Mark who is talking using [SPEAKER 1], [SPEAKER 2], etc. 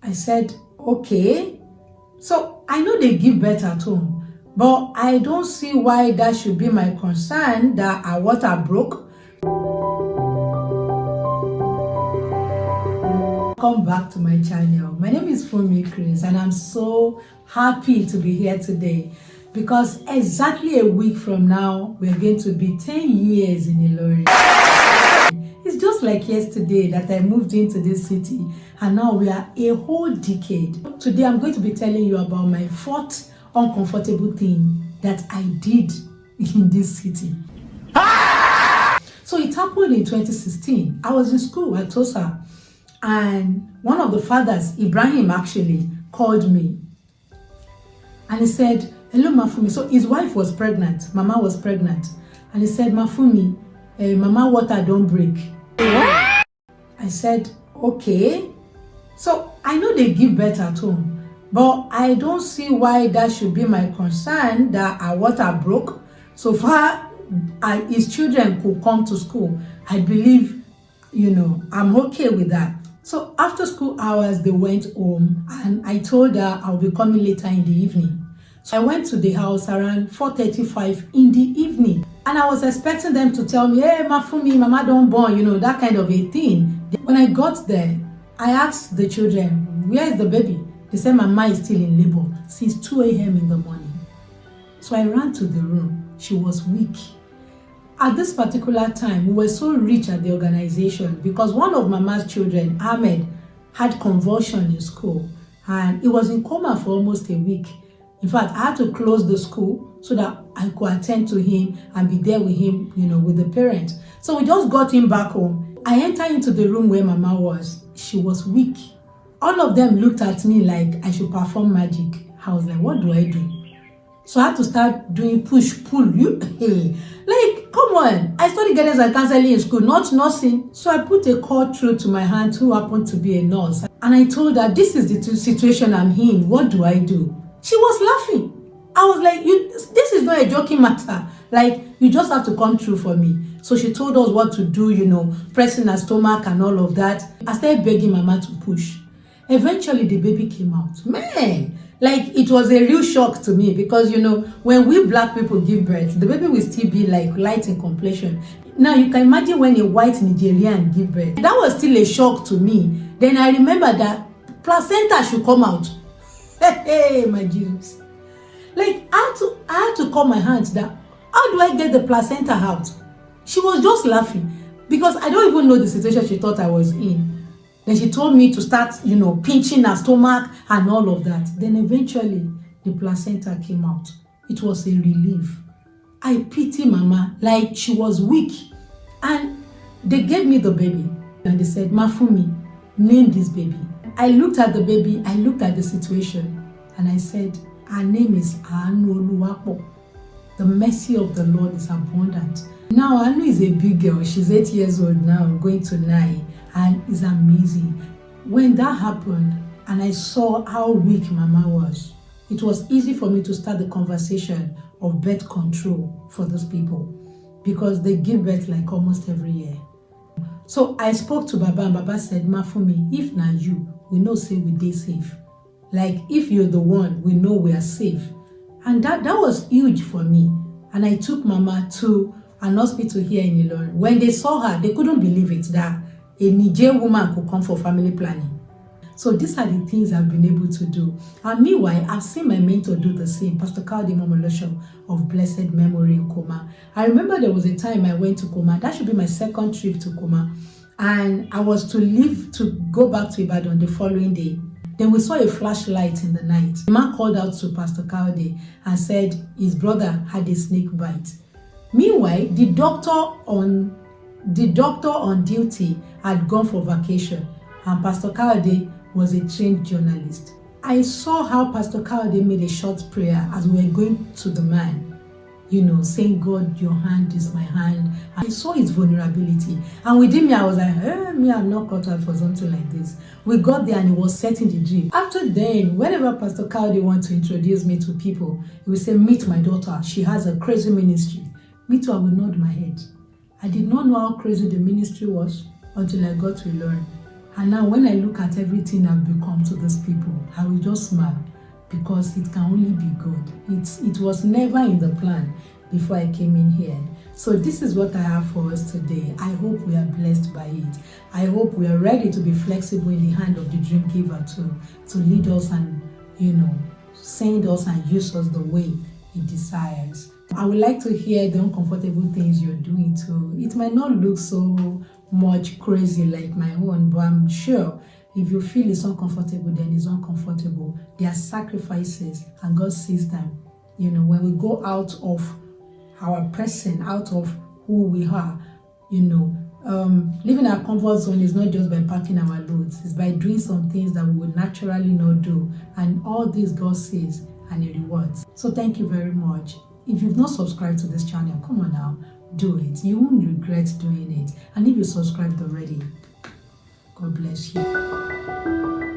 [SPEAKER 1] I said, okay. So I know they give birth at home, but I don't see why that should be my concern that our water broke. Welcome back to my channel. My name is Funmi Chris and I'm so happy to be here today because exactly a week from now we're going to be 10 years in Ilorin. It's just like yesterday that I moved into this city and now we are a whole decade. Today I'm going to be telling you about my fourth uncomfortable thing that I did in this city. So it happened in 2016. I was in school at Tosa and one of the fathers, Ibrahim, actually called me and he said, hello Mafumi. So his wife was pregnant, Mama was pregnant, and he said, Mafumi, Mama water don't break. I said, okay. So I know they give birth at home, but I don't see why that should be my concern that our water broke. So far his children could come to school, I believe, I'm okay with that. So after school hours, they went home and I told her I'll be coming later in the evening. So I went to the house around 4:35 in the evening and I was expecting them to tell me, hey, Mafumi, Mama don't born, that kind of a thing. When I got there, I asked the children, where is the baby? They said Mama is still in labor since 2 a.m. in the morning. So I ran to the room. She was weak. At this particular time, we were so rich at the organization because one of Mama's children, Ahmed, had convulsion in school and he was in coma for almost a week. In fact, I had to close the school so that I could attend to him and be there with him, with the parents. So we just got him back home. I entered into the room where Mama was. She was weak. All of them looked at me like I should perform magic. I was like, what do I do? So I had to start doing push, pull. Like, come on. I studied guidance and counseling in school, not nursing. So I put a call through to my aunt who happened to be a nurse. And I told her, this is the situation I'm in. What do I do? She was laughing. I was like, this is not a joking matter. Like, you just have to come through for me. So she told us what to do, pressing her stomach and all of that. I started begging Mama to push. Eventually, the baby came out. Man, like it was a real shock to me because, when we black people give birth, the baby will still be like light in complexion. Now, you can imagine when a white Nigerian give birth. That was still a shock to me. Then I remember that placenta should come out. Hey, my Jesus. Like, I had to call my aunt that, how do I get the placenta out? She was just laughing because I don't even know the situation she thought I was in. Then she told me to start, pinching her stomach and all of that. Then eventually, the placenta came out. It was a relief. I pity Mama, like she was weak. And they gave me the baby. And they said, Mafumi, name this baby. I looked at the baby, I looked at the situation, and I said, her name is Anu Oluwapo. The mercy of the Lord is abundant. Now, Anu is a big girl. She's 8 years old now, going to 9, and it's amazing. When that happened, and I saw how weak Mama was, it was easy for me to start the conversation of birth control for those people because they give birth like almost every year. So I spoke to Baba and Baba said, Mafumi, if not you, we know say we dey safe. Like if you're the one, we know we are safe. And that was huge for me. And I took Mama to an hospital here in Ilorin. When they saw her, they couldn't believe it that a Niger woman could come for family planning. So these are the things I've been able to do. And meanwhile, I've seen my mentor do the same, Pastor Kaldi Momolosho of blessed memory in Koma. I remember there was a time I went to Koma. That should be my second trip to Koma. And I was to leave to go back to Ibadan the following day. Then we saw a flashlight in the night. The man called out to Pastor Kaldi and said his brother had a snake bite. Meanwhile, the doctor on duty had gone for vacation, and Pastor Kaldi was a trained journalist. I saw how Pastor Kaldi made a short prayer as we were going to the man, saying, God, your hand is my hand. I saw his vulnerability. And within me, I was like, I'm not cut out for something like this. We got there and he was setting the dream. After then, whenever Pastor Kaldi wants to introduce me to people, he will say, meet my daughter. She has a crazy ministry. Me too, I will nod my head. I did not know how crazy the ministry was until I got to learn. And now when I look at everything I've become to these people, I will just smile because it can only be good. It was never in the plan before I came in here. So this is what I have for us today. I hope we are blessed by it. I hope we are ready to be flexible in the hand of the dream giver to lead us and, send us and use us the way he desires. I would like to hear the uncomfortable things you're doing too. It might not look so much crazy like my own, but I'm sure if you feel it's uncomfortable, then it's uncomfortable. There are sacrifices and God sees them. When we go out of our person, out of who we are, living our comfort zone is not just by packing our loads. It's by doing some things that we would naturally not do. And all this God sees and He rewards. So thank you very much. If you've not subscribed to this channel, come on now, do it. You won't regret doing it. And if you subscribed already, God bless you.